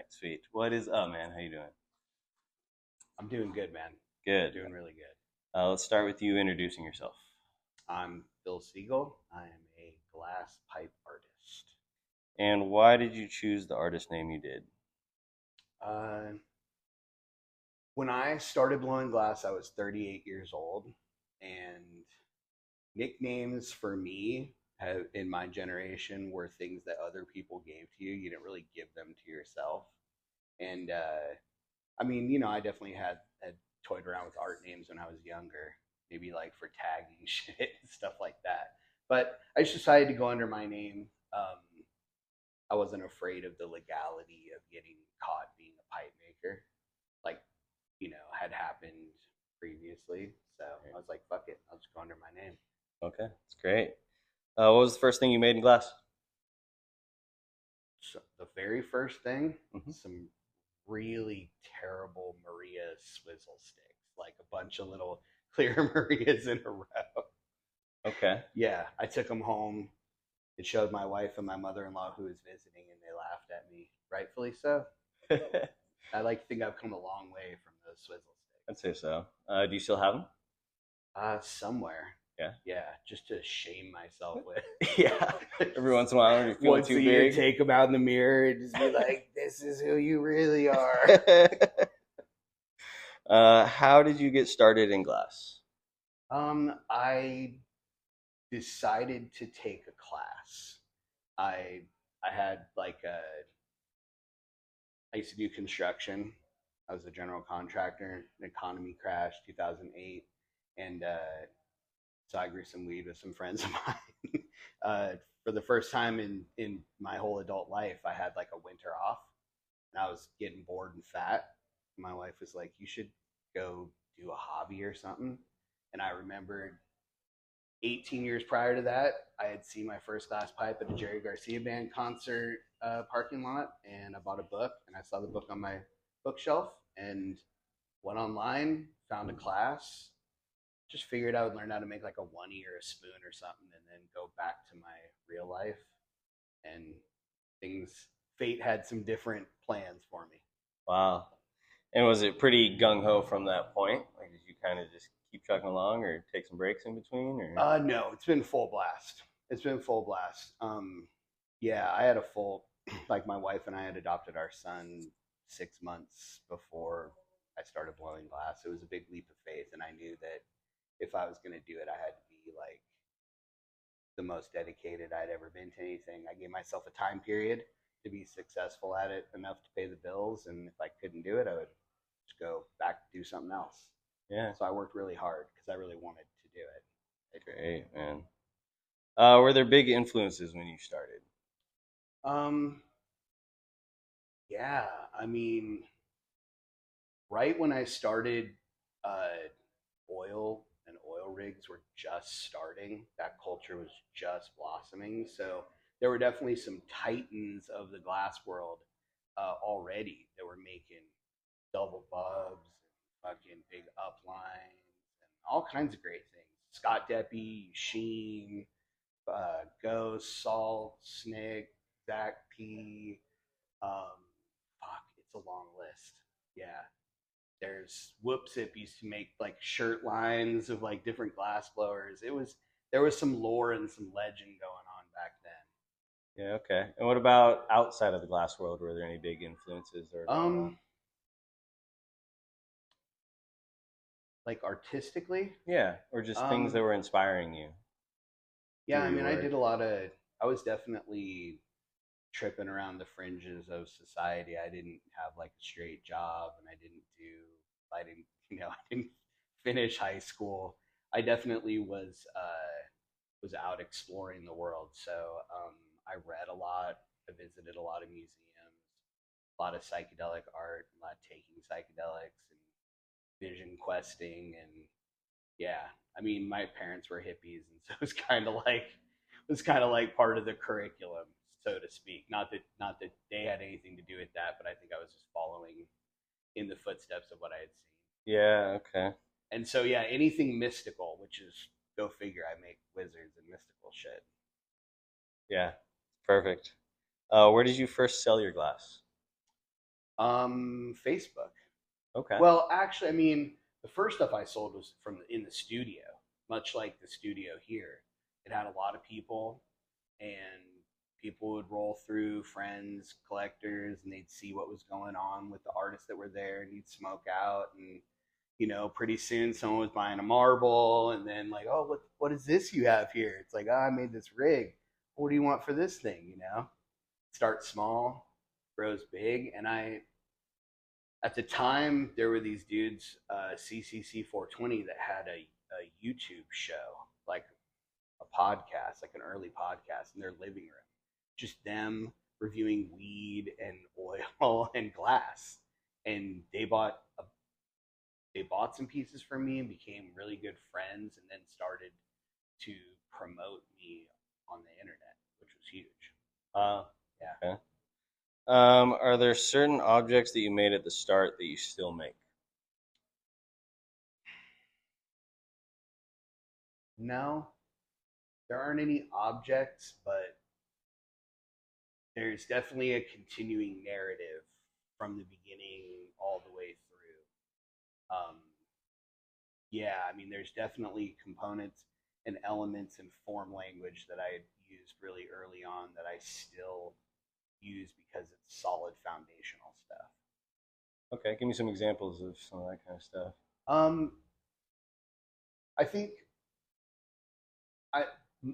Sweet. What is up, man? How you doing? I'm doing good, man. Good. Doing really good. Let's start with you introducing yourself. I'm Phil Siegel. I am a glass pipe artist. And why did you choose the artist name you did? Uh, when I started blowing glass, I was 38 years old, and nicknames for me in my generation were things that other people gave to you. You didn't really give them to yourself. And I mean, I definitely had toyed around with art names when I was younger, maybe like for tagging shit and stuff like that. But I just decided to go under my name. I wasn't afraid of the legality of getting caught being a pipe maker, like had happened previously. So I was like, fuck it, I'll just go under my name. Okay, that's great. What was the first thing you made in glass? So the very first thing, Hmm. some really terrible Maria swizzle sticks, like a bunch of little clear Marias in a row. Okay. Yeah, I took them home and showed my wife and my mother-in-law who was visiting, and they laughed at me, rightfully so. I like to think I've come a long way from those swizzle I'd sticks. say so. Do you still have them? Somewhere. Yeah. Yeah, just to shame myself with. Yeah. Every once in a while, when you're feeling Once too a year, big. take them out in the mirror and just be like, "This is who you really are." How did you get started in glass? I decided to take a class. I I had like I used to do construction. I was a general contractor. The economy crashed 2008, and so I grew some weed with some friends of mine. For the first time in my whole adult life, I had like a winter off, and I was getting bored and fat. My wife was like, "You should go do a hobby or something." And I remembered 18 years prior to that, I had seen my first glass pipe at a Jerry Garcia band concert parking lot, and I bought a book, and I saw the book on my bookshelf, and went online, found a class, just figured I would learn how to make like a oney or a spoon or something, and then go back to my real life. And things, fate had some different plans for me. Wow. And was it pretty gung ho from that point? Like, did you kind of just keep trucking along, or take some breaks in between, or? No, it's been full blast. It's been full blast. Yeah, I had a full, like my wife and I had adopted our son 6 months before I started blowing glass. It was a big leap of faith, and I knew that if I was going to do it, I had to be like the most dedicated I'd ever been to anything. I gave myself a time period to be successful at it enough to pay the bills, and if I couldn't do it, I would just go back to do something else. Yeah. So I worked really hard because I really wanted to do it. Great, man. Were there big influences when you started? Um, yeah, I mean, right when I started, uh, oil rigs were just starting. That culture was just blossoming. So there were definitely some titans of the glass world already that were making double bubs and fucking big uplines and all kinds of great things. Scott Deppie, Sheen, Ghost, Salt, Snick, Zach P. Um, fuck, it's a long list. Yeah, there's Whoopsip used to make like shirt lines of like different glass blowers. There was some lore and some legend going on back then. Yeah, okay. And what about outside of the glass world? Were there any big influences or going on? Like artistically, Yeah, or just things um, that were inspiring you yeah, I through mean, your I work. did a lot of. I was definitely tripping around the fringes of society. I didn't have like a straight job, and I didn't do. I didn't, I didn't finish high school. I definitely was out exploring the world. So I read a lot. I visited a lot of museums, a lot of psychedelic art, a lot of taking psychedelics and vision questing, and yeah, I mean, my parents were hippies, and so it was kind of like part of the curriculum, so to speak. Not that they had anything to do with that, but I think I was just following in the footsteps of what I had seen. Yeah, okay. And so yeah, anything mystical, which is go figure, I make wizards and mystical shit. Yeah, perfect. Where did you first sell your glass? Facebook. Okay. Well, actually, I mean, the first stuff I sold was from in the studio, much like the studio here. It had a lot of people, and people would roll through, friends, collectors, and they'd see what was going on with the artists that were there, and you'd smoke out, and pretty soon someone was buying a marble, and then like, oh, what is this you have here? It's like, oh, I made this rig. What do you want for this thing? Start small, grows big, and I at the time there were these dudes, CCC 420, that had a YouTube show, like a podcast, like an early podcast in their living room, just them reviewing weed and oil and glass, and they bought some pieces from me and became really good friends, and then started to promote me on the internet, which was huge. Uh, Yeah. okay. Are there certain objects that you made at the start that you still make? No, there aren't any objects, but there's definitely a continuing narrative from the beginning all the way through. Yeah, I mean, there's definitely components and elements and form language that I used really early on that I still use because it's solid foundational stuff. Okay, give me some examples of some of that kind of stuff. Um, I think I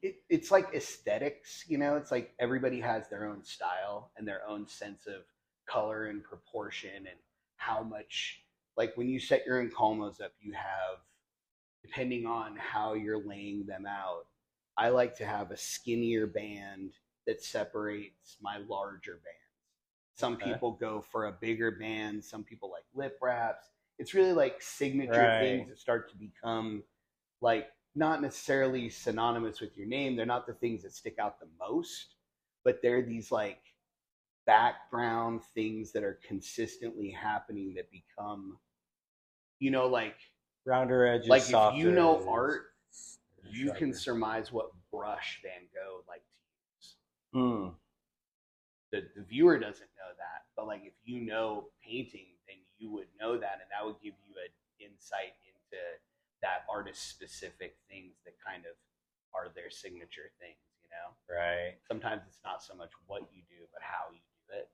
it's like aesthetics, It's like everybody has their own style and their own sense of color and proportion, and how much, like when you set your encalmos up, you have, depending on how you're laying them out. I like to have a skinnier band that separates my larger bands. Some Okay. people go for a bigger band, some people like lip wraps. It's really like signature things Right. that start to become like not necessarily synonymous with your name. They're not the things that stick out the most, but they're these like background things that are consistently happening that become, you know, like Rounder edges, like if you softer know edges, art, you can sharper. surmise what brush Van Gogh liked to use. Hmm. The viewer doesn't know that, but like if you know painting, then you would know that, and that would give you an insight into that artist's specific things that kind of are their signature things. Right. Sometimes it's not so much what you do, but how you do it.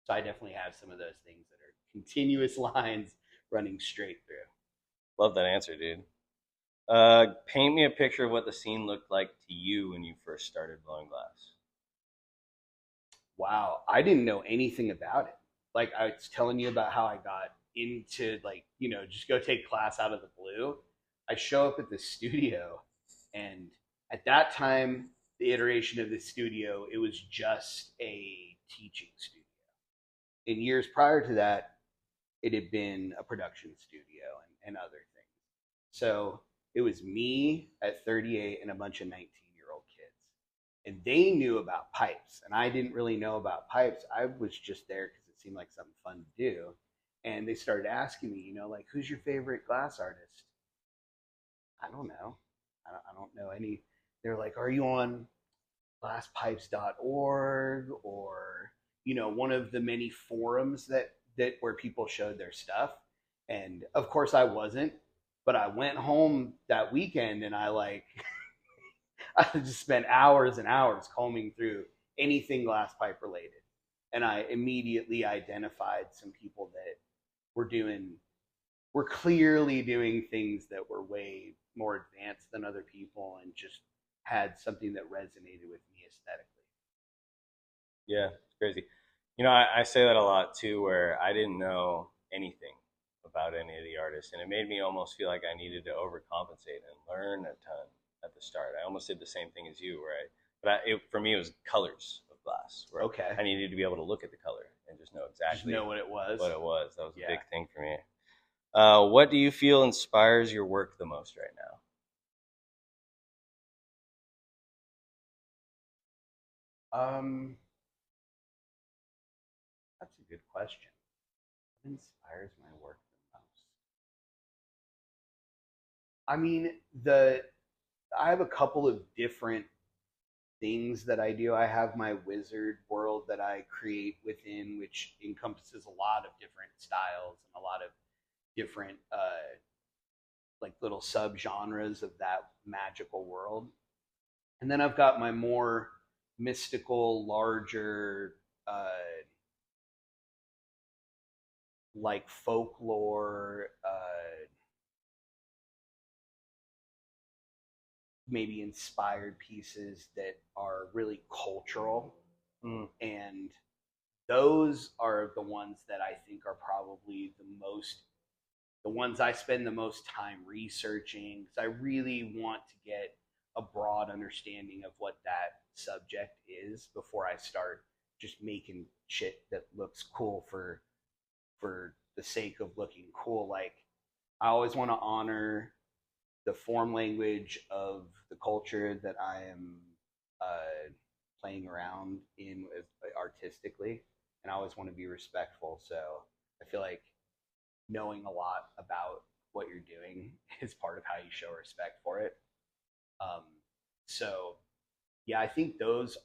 So I definitely have some of those things that are continuous lines running straight through. Love that answer, dude. Paint me a picture of what the scene looked like to you when you first started blowing glass. Wow, I didn't know anything about it. Like I was telling you about how I got into, like, just go take class out of the blue. I show up at the studio, and at that time, the iteration of the studio, it was just a teaching studio. In years prior to that, it had been a production studio and other things. So it was me at 38 and a bunch of 19-year-old kids. And they knew about pipes, and I didn't really know about pipes. I was just there because it seemed like something fun to do. And they started asking me, like, who's your favorite glass artist? I don't know. I don't know any. They're like, are you on glasspipes.org, or one of the many forums that where people showed their stuff? And of course I wasn't, but I went home that weekend, and I like I just spent hours and hours combing through anything glass pipe related, and I immediately identified some people that were doing were clearly doing things that were way more advanced than other people, and just had something that resonated with me aesthetically. Yeah, it's crazy. I say that a lot too, where I didn't know anything about any of the artists, and it made me almost feel like I needed to overcompensate and learn a ton at the start. I almost did the same thing as you, right? For me, it was colors of glass, where Okay. I needed to be able to look at the color and just know Just exactly know what it was. what it was. That was a Yeah. big thing for me. What do you feel inspires your work the most right now? Um, that's a good question. What inspires my work the most? I mean, the I have a couple of different things that I do. I have my wizard world that I create within, which encompasses a lot of different styles and a lot of different like little subgenres of that magical world. And then I've got my more mystical, larger, like folklore, maybe inspired pieces that are really cultural. And those are the ones that I think are probably the ones I spend the most time researching, because I really want to get a broad understanding of what that subject is before I start just making shit that looks cool for the sake of looking cool. Like, I always want to honor the form language of the culture that I am playing around in artistically, and I always want to be respectful. So I feel like knowing a lot about what you're doing is part of how you show respect for it. Um, so yeah, I think those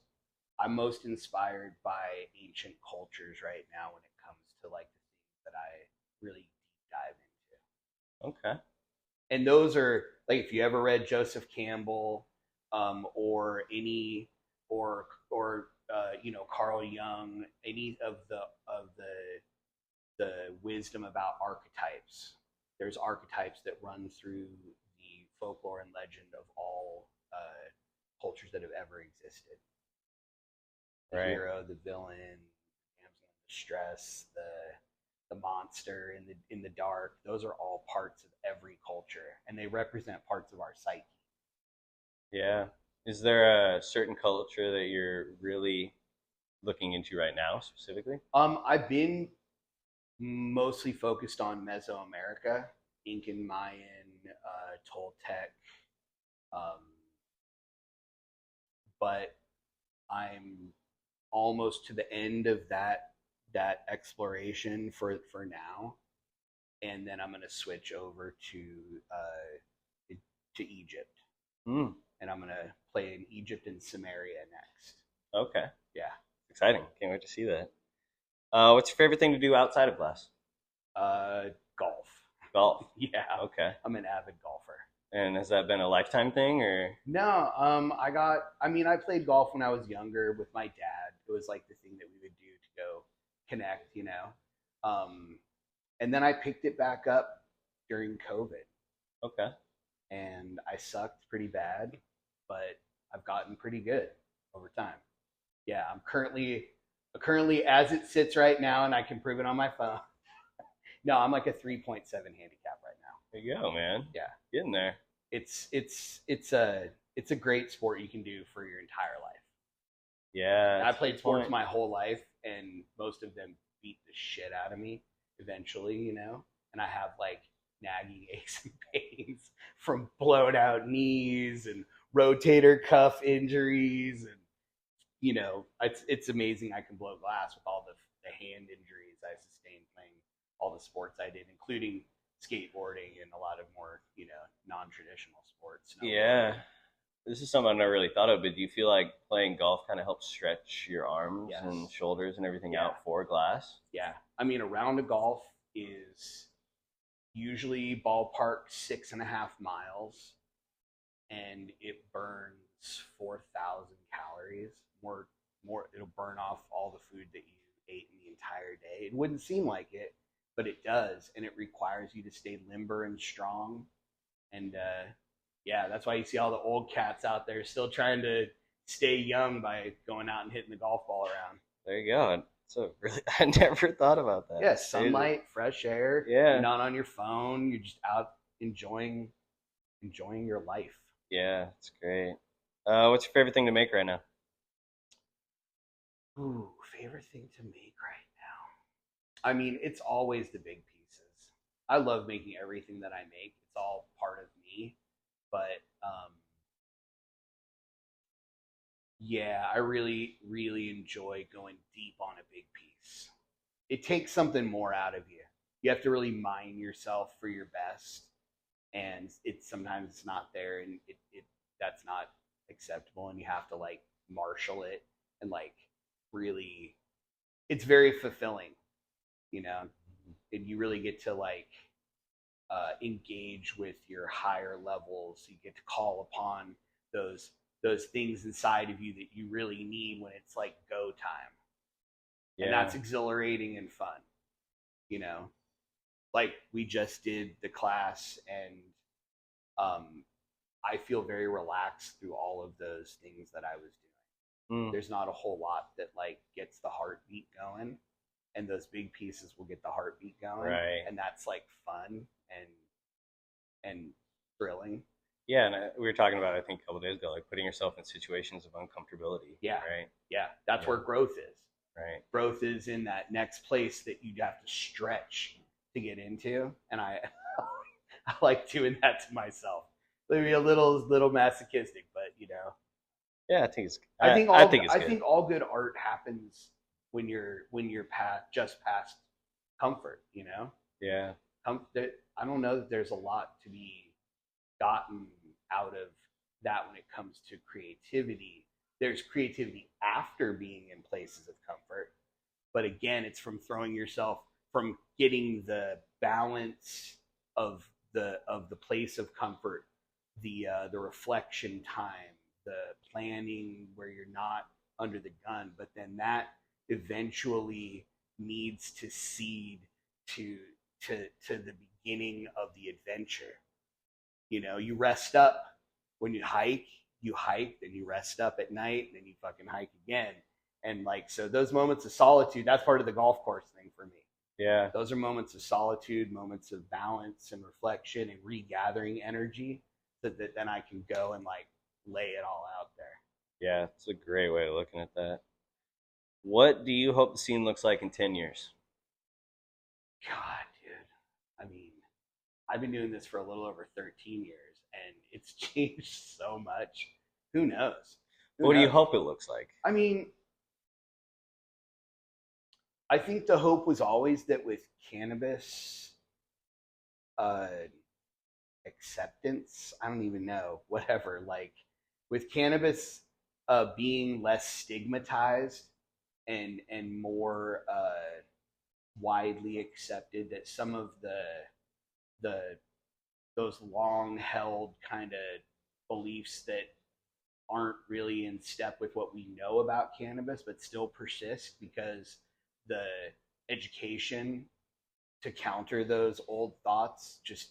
I'm most inspired by ancient cultures right now when it comes to like the things that I really deep dive Okay. into. And those are like, if you ever read Joseph Campbell, or Carl Jung, any of the wisdom about archetypes. There's archetypes that run through the folklore and legend of all cultures that have ever existed. The Right. hero, the villain, the damsel in distress, the monster in the dark. Those are all parts of every culture, and they represent parts of our psyche. Yeah. Is there a certain culture that you're really looking into right now specifically? I've been mostly focused on Mesoamerica, Incan, Mayan, Toltec, um, but I'm almost to the end of that exploration for now, and then I'm going to switch over to Egypt, Mm. and I'm going to play in Egypt and Samaria next. Okay. Yeah, Exciting. Can't wait to see that. What's your favorite thing to do outside of class? golf. Golf. Yeah, Okay. I'm an avid golfer. And has that been a lifetime thing or? No, I played golf when I was younger with my dad. It was like the thing that we would do to go connect, you know. And then I picked it back up during COVID, Okay. and I sucked pretty bad, but I've gotten pretty good over time. Yeah, I'm currently as it sits right now, and I can prove it on my phone. No, I'm like a 3.7 handicap right now. There you go, man. Yeah, Getting there. it's a great sport you can do for your entire life. Yeah. I That's a played good sports point. my whole life, and most of them beat the shit out of me eventually, you know. And I have like nagging aches and pains from blown out knees and rotator cuff injuries, and it's amazing I can blow glass with all the hand injuries I sustained playing all the sports I did, including skateboarding and a lot of more non-traditional sports. Yeah. This is something I've never really thought of, but do you feel like playing golf kind of helps stretch your arms and Yes. shoulders and everything Yeah. out for glass? Yeah. I mean, a round of golf is usually ballpark 6.5 miles, and it burns 4,000 calories. More, it'll burn off all the food that you ate in the entire day. It wouldn't seem like it, but it does, and it requires you to stay limber and strong. And yeah, that's why you see all the old cats out there still trying to stay young by going out and hitting the golf ball around. There you go. So really, I never thought about that. Yeah, sunlight, fresh air. Yeah. You're not on your phone. You're just out enjoying your life. Yeah, it's great. What's your favorite thing to make right now? Ooh, favorite thing to make right now. I mean, it's always the big pieces. I love making everything that I make. It's all part of me. But yeah, I really, really enjoy going deep on a big piece. It takes something more out of you. You have to really mine yourself for your best, and sometimes it's not there, and it that's not acceptable, and you have to like marshal it and like really, it's very fulfilling, you know, and you really get to like engage with your higher levels. You get to call upon those those things inside of you that you really need when it's like go time, and Yeah. that's exhilarating and fun. You know, like we just did the class, and um, I feel very relaxed through all of those things that I was doing. Mm. There's not a whole lot that like gets the heartbeat going, and those big pieces will get the heartbeat going, Right. and that's like fun and thrilling. Yeah, and we were talking about, I think, a couple of days ago, like putting yourself in situations of uncomfortability. Yeah, Right. yeah, that's Yeah. where growth is. Right. Growth is in that next place that you have to stretch to get into, and I I like doing that to myself. Maybe a little masochistic, but you know, Yeah, I think it's. I think I all think it's I good. think all good art happens when you're just past comfort. You know, Yeah. I don't know that there's a lot to be gotten out of that when it comes to creativity. There's creativity after being in places of comfort, but again, it's from throwing yourself, from getting the balance of the place of comfort, the reflection time, the planning where you're not under the gun, but then that eventually needs to seed to to the beginning of the adventure. You know, you rest up when you hike, then you rest up at night, then you fucking hike again. And like, so those moments of solitude, that's part of the golf course thing for me. Yeah. Those are moments of solitude, moments of balance and reflection and regathering energy so that then I can go and like lay it all out there. Yeah. It's a great way of looking at that. What do you hope the scene looks like in 10 years? God, dude. I mean, I've been doing this for a little over 13 years and it's changed so much. Who knows? Who What do you knows? hope it looks like? I mean, I think the hope was always that with cannabis uh, acceptance, I don't even know, whatever, like with cannabis being less stigmatized and more widely accepted, that some of the those long held kind of beliefs that aren't really in step with what we know about cannabis but still persist because the education to counter those old thoughts just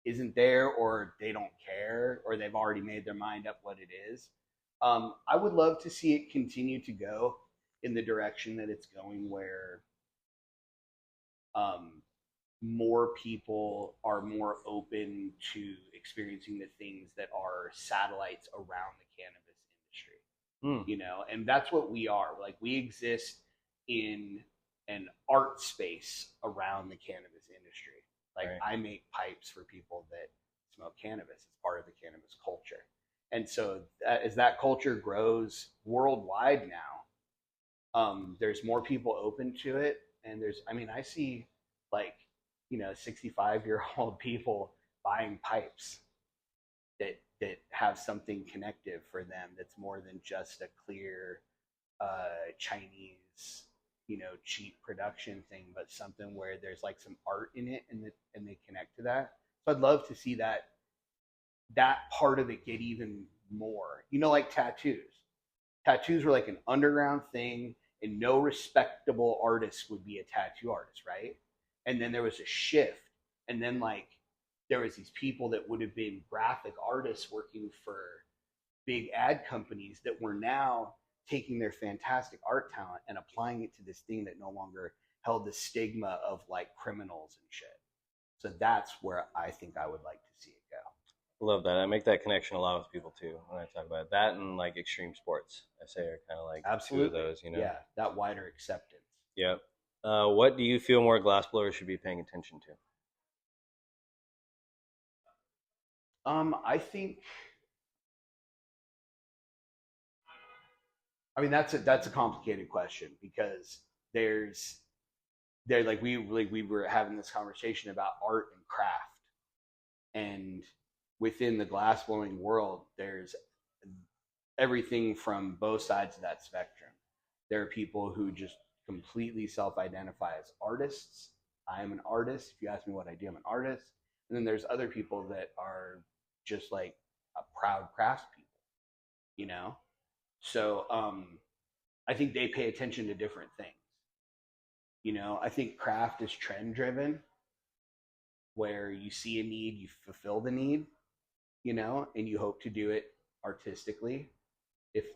isn't there, or they don't care, or they've already made their mind up what it is. I would love to see it continue to go in the direction that it's going, where um, more people are more open to experiencing the things that are satellites around the cannabis industry. Hmm. You know, and that's what we are. Like we exist in an art space around the cannabis industry. Like Right. I make pipes for people that smoke cannabis. It's part of the cannabis culture. And so as that culture grows worldwide now, there's more people open to it. And there's, I mean, I see like, you know, 65-year-old people buying pipes that have something connective for them that's more than just a clear Chinese, you know, cheap production thing, but something where there's like some art in it, and they connect to that. So I'd love to see that part of it get even more. You know, like tattoos. Tattoos were like an underground thing, and no respectable artist would be a tattoo artist, right? And then there was a shift, and then like there was these people that would have been graphic artists working for big ad companies that were now taking their fantastic art talent and applying it to this thing that no longer held the stigma of like criminals and shit. So that's where I think I would like to see it go. Love that. I make that connection a lot with people too when I talk about that, and like extreme sports. I say are kind of like two of Absolutely. those, you know. Yeah, that wider acceptance. Yep. What do you feel more glassblowers should be paying attention to? I think, I mean that's a complicated question because there's there like we were having this conversation about art and craft, and within the glass blowing world there's everything from both sides of that spectrum. There are people who just completely self-identify as artists. I am an artist. If you ask me what I do, I'm an artist. And then there's other people that are just like a proud craftspeople, you know. So I think they pay attention to different things. You know, I think craft is trend driven, where you see a need, you fulfill the need, you know, and you hope to do it artistically. If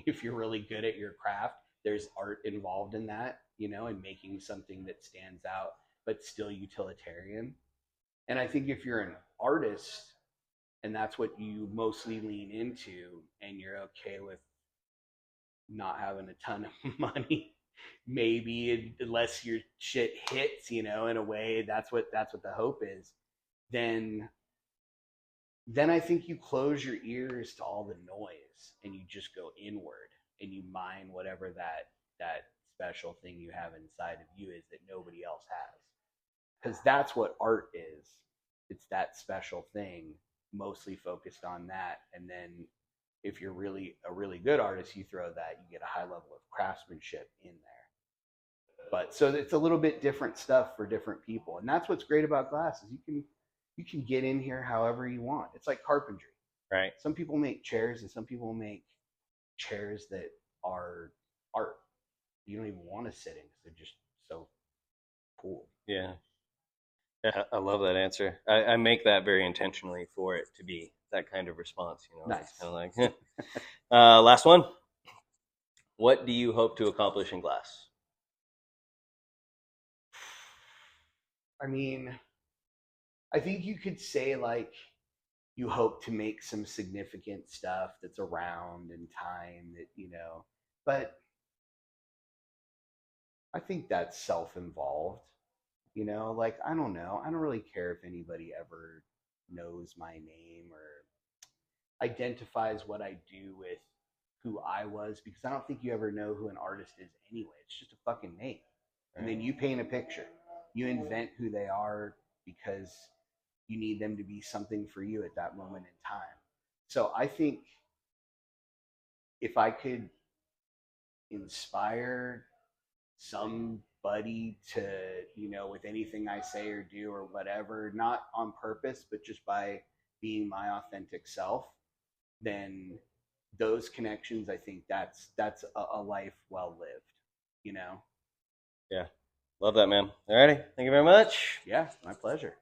if you're really good at your craft, there's art involved in that, you know, and making something that stands out but still utilitarian. And I think if you're an artist and that's what you mostly lean into and you're okay with not having a ton of money, maybe unless your shit hits, you know, in a way, that's what the hope is, then I think you close your ears to all the noise and you just go inward and you mine whatever that special thing you have inside of you is that nobody else has. Because that's what art is. It's that special thing, mostly focused on that. And then if you're really a really good artist, you throw that, you get a high level of craftsmanship in there. But so it's a little bit different stuff for different people. And that's what's great about glass is you can get in here however you want. It's like carpentry. Right. Some people make chairs and some people make chairs that are art. You don't even want to sit in because they're just so cool. Yeah. Yeah, I love that answer. I make that very intentionally for it to be that kind of response. You know, it's Nice. kind of like, last one. What do you hope to accomplish in glass? I mean, I think you could say like you hope to make some significant stuff that's around in time that, you know, but I think that's self-involved. You know, like I don't know. I don't really care if anybody ever knows my name or identifies what I do with who I was because I don't think you ever know who an artist is anyway. It's just a fucking name. And then Right. you paint a picture. You invent who they are because you need them to be something for you at that moment in time. So I think if I could inspire somebody to, you know, with anything I say or do or whatever, not on purpose, but just by being my authentic self, then those connections, I think that's a life well lived, you know? Yeah. Love that, man. All righty. Thank you very much. Yeah, my pleasure.